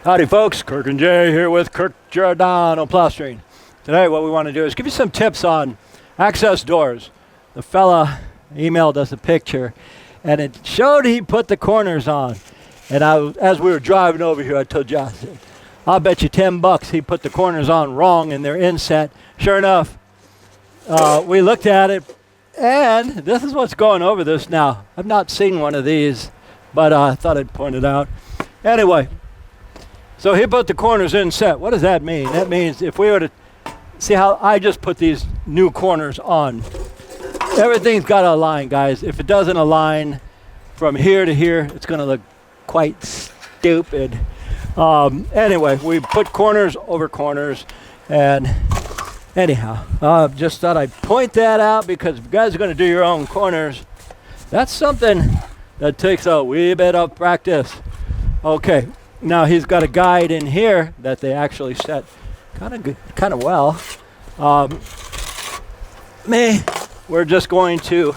Howdy folks, Kirk and Jay here with Kirk Giordano plastering. Today what we want to do is give you some tips on access doors. The fella emailed us a picture and it showed he put the corners on. And as we were driving over here, I told Josh, I'll bet you $10 he put the corners on wrong in their inset. Sure enough, we looked at it and this is what's going over this now. I've not seen one of these, but I thought I'd point it out. Anyway, so he put the corners inset. What does that mean? That means if we were to see how I just put these new corners on, everything's got to align, guys. If it doesn't align from here to here, it's going to look quite stupid. Anyway, we put corners over corners, and anyhow, just thought I'd point that out because if you guys are going to do your own corners, that's something that takes a wee bit of practice. Okay. Now he's got a guide in here that they actually set kind of well. We're just going to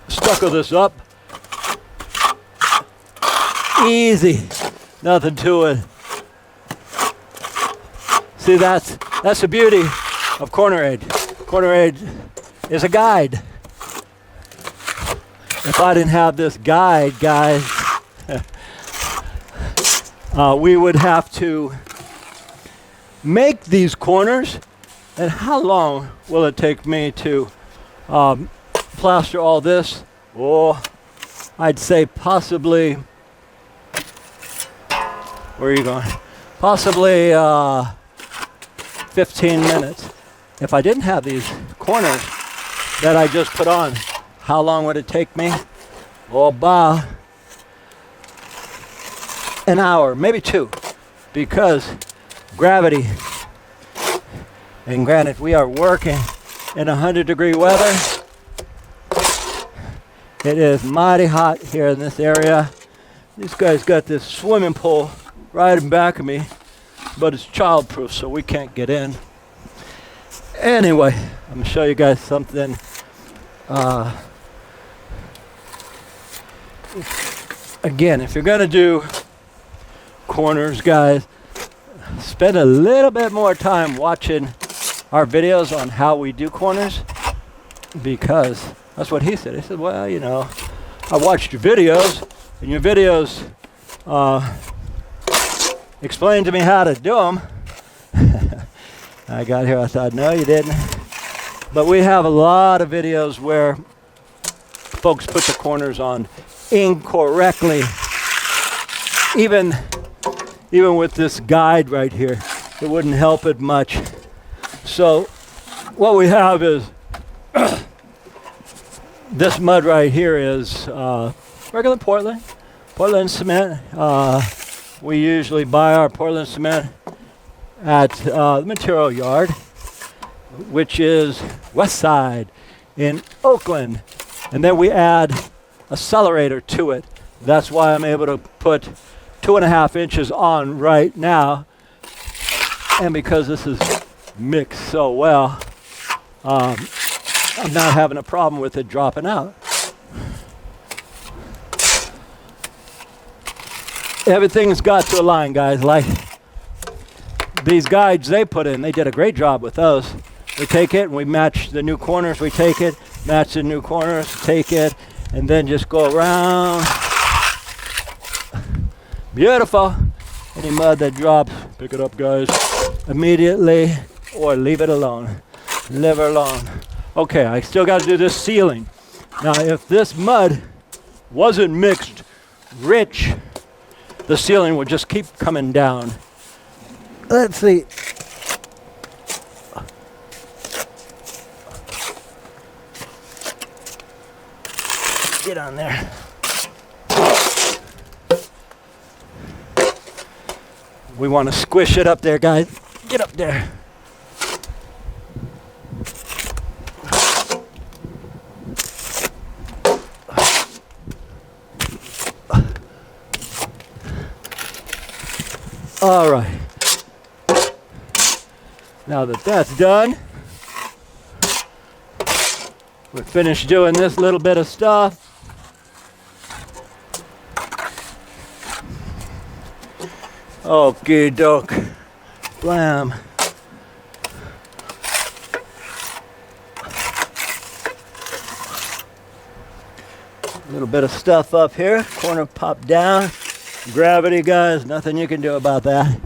stucco this up. Easy, nothing to it. See, that's the beauty of Corner Aid. Corner Aid is a guide. If I didn't have this guide, guys, we would have to make these corners, and how long will it take me to plaster all this? Oh, I'd say possibly, where are you going? Possibly 15 minutes. If I didn't have these corners that I just put on, how long would it take me? Oh, bah. An hour, maybe two, because gravity, and granted we are working in 100-degree weather. It is mighty hot here in this area. This guy's got this swimming pool right in back of me, but it's childproof, so we can't get in. Anyway, I'm gonna show you guys something. Again, if you're gonna do corners, guys, spend a little bit more time watching our videos on how we do corners, because that's what he said. He said, well, you know, I watched your videos, and your videos explained to me how to do them. I got here, I thought, no, you didn't. But we have a lot of videos where folks put the corners on incorrectly. Even with this guide right here, it wouldn't help it much. So what we have is this mud right here is regular Portland cement. We usually buy our Portland cement at the material yard, which is West Side in Oakland. And then we add a accelerator to it. That's why I'm able to put 2.5 inches on right now, and because this is mixed so well, I'm not having a problem with it dropping out. Everything's got to align, guys. Like these guides they put in, they did a great job with those. We take it and we match the new corners. We take it, match the new corners, take it, and then just go around. Beautiful. Any mud that drops, pick it up, guys, immediately, or leave it alone. Leave it alone. Okay, I still got to do this sealing. Now, if this mud wasn't mixed rich, the sealing would just keep coming down. Let's see. Get on there. We want to squish it up there, guys. Get up there. All right. Now that that's done, we're finished doing this little bit of stuff. Okie doke. Blam. A little bit of stuff up here. Corner pop down. Gravity, guys. Nothing you can do about that.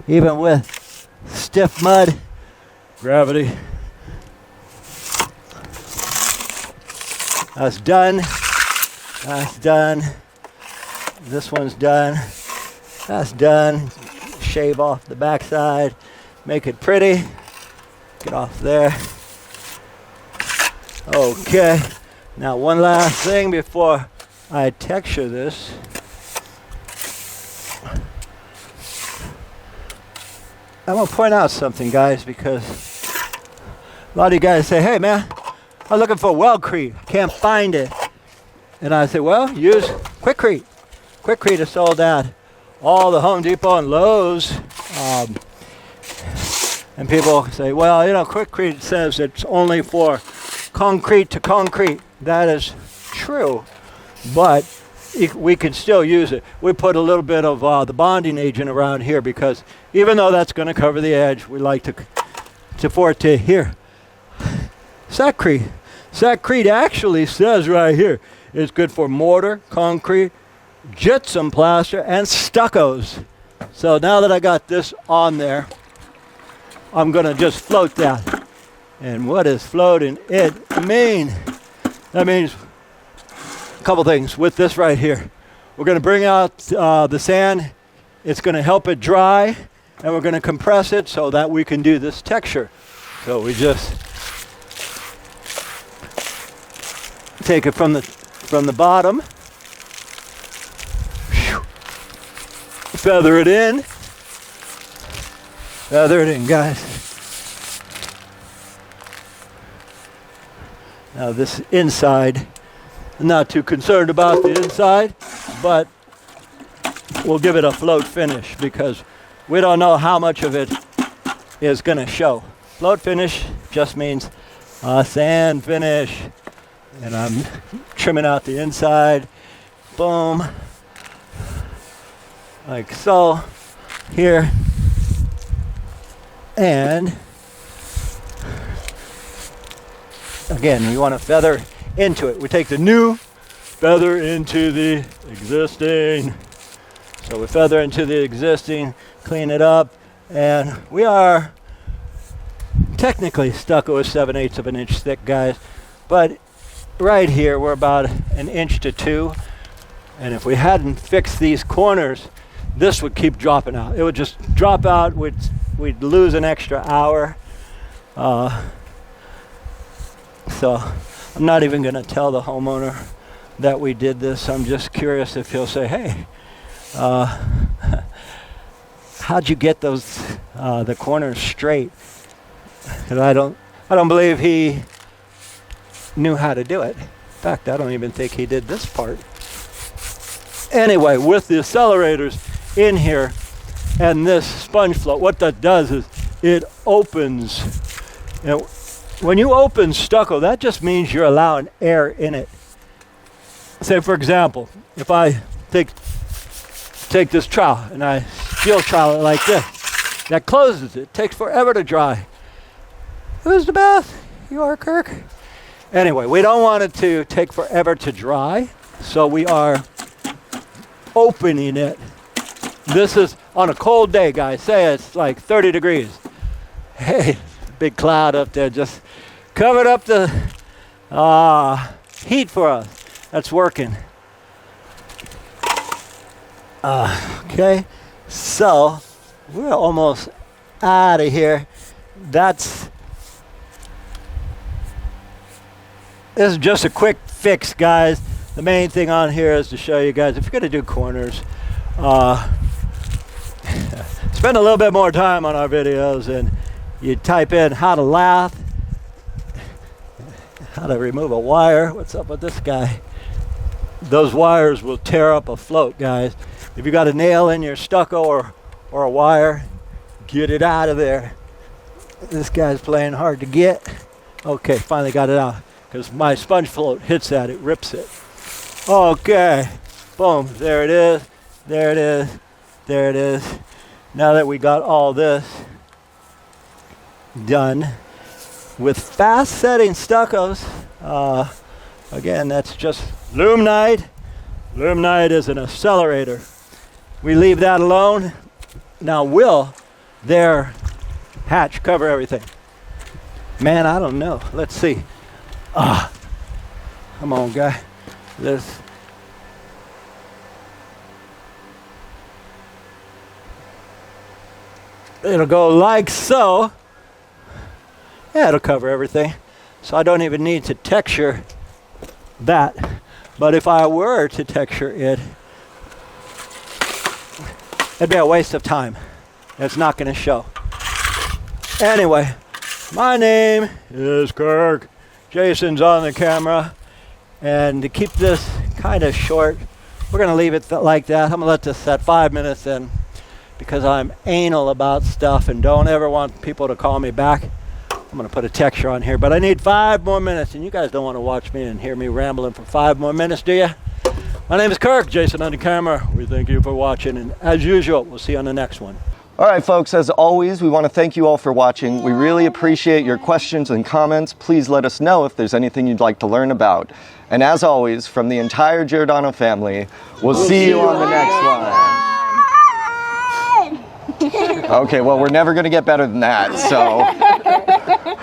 Even with stiff mud. Gravity. That's done. That's done. This one's done. That's done. Shave off the backside. Make it pretty. Get off there. Okay. Now one last thing before I texture this. I'm going to point out something, guys, because a lot of you guys say, hey, man, I'm looking for Weldcrete. I can't find it. And I say, well, use Quikrete. Quikrete is sold at all the Home Depot and Lowe's. And people say, well, you know, Quikrete says it's only for concrete to concrete. That is true, but we can still use it. We put a little bit of the bonding agent around here because even though that's going to cover the edge, we like for it to here. Saccrete. Saccrete actually says right here, it's good for mortar, concrete, gypsum plaster, and stuccos. So now that I got this on there, I'm going to just float that. And what does floating it mean? That means a couple things with this right here. We're going to bring out the sand. It's going to help it dry, and we're going to compress it so that we can do this texture. So we just take it from the bottom, feather it in, guys. Now this inside, I'm not too concerned about the inside, but we'll give it a float finish because we don't know how much of it is going to show. Float finish just means sand finish. And I'm trimming out the inside. Boom. Like so. Here. And again, we want to feather into it. We take the new, feather into the existing. So we feather into the existing, clean it up, and we are technically stucco is 7/8 of an inch thick, guys. But right here, we're about 1 inch to 2. And if we hadn't fixed these corners, this would keep dropping out. It would just drop out. We'd lose an extra hour. So I'm not even going to tell the homeowner that we did this. I'm just curious if he'll say, hey, how'd you get those the corners straight? Because I don't believe he knew how to do it. In fact, I don't even think he did this part. Anyway, with the accelerators in here and this sponge float, what that does is it opens. And when you open stucco, that just means you're allowing air in it. Say, for example, if I take this trowel and I steel trowel it like this, that closes it. It takes forever to dry. Who's the best? You are, Kirk. Anyway, we don't want it to take forever to dry, so we are opening it. This is on a cold day, guys. Say it's like 30 degrees. Hey, big cloud up there just covered up the heat for us. That's working. Okay, so we're almost out of here. This is just a quick fix, guys. The main thing on here is to show you guys, if you're going to do corners, spend a little bit more time on our videos, and you type in how to lath, how to remove a wire. What's up with this guy? Those wires will tear up a float, guys. If you got a nail in your stucco or a wire, get it out of there. This guy's playing hard to get. Okay, finally got it out. Because my sponge float hits that, it rips it. Okay, boom, there it is, there it is, there it is. now that we got all this done with fast setting stuccos, again, that's just Luminite. Luminite is an accelerator. We leave that alone. Now will their hatch cover everything? Man, I don't know. Let's see. Come on, guy. It'll go like so. Yeah, it'll cover everything. So I don't even need to texture that. But if I were to texture it, it'd be a waste of time. It's not going to show. Anyway, my name is Kirk. Jason's on the camera. And to keep this kind of short, we're going to leave it like that. I'm going to let this set 5 minutes in because I'm anal about stuff and don't ever want people to call me back. I'm going to put a texture on here, but I need 5 more minutes, and you guys don't want to watch me and hear me rambling for 5 more minutes, do you? My name is Kirk, Jason on the camera. We thank you for watching, and as usual, we'll see you on the next one. All right, folks, as always, we want to thank you all for watching. We really appreciate your questions and comments. Please let us know if there's anything you'd like to learn about. And as always, from the entire Giordano family, we'll see you on the next one. Okay, well, we're never going to get better than that, so...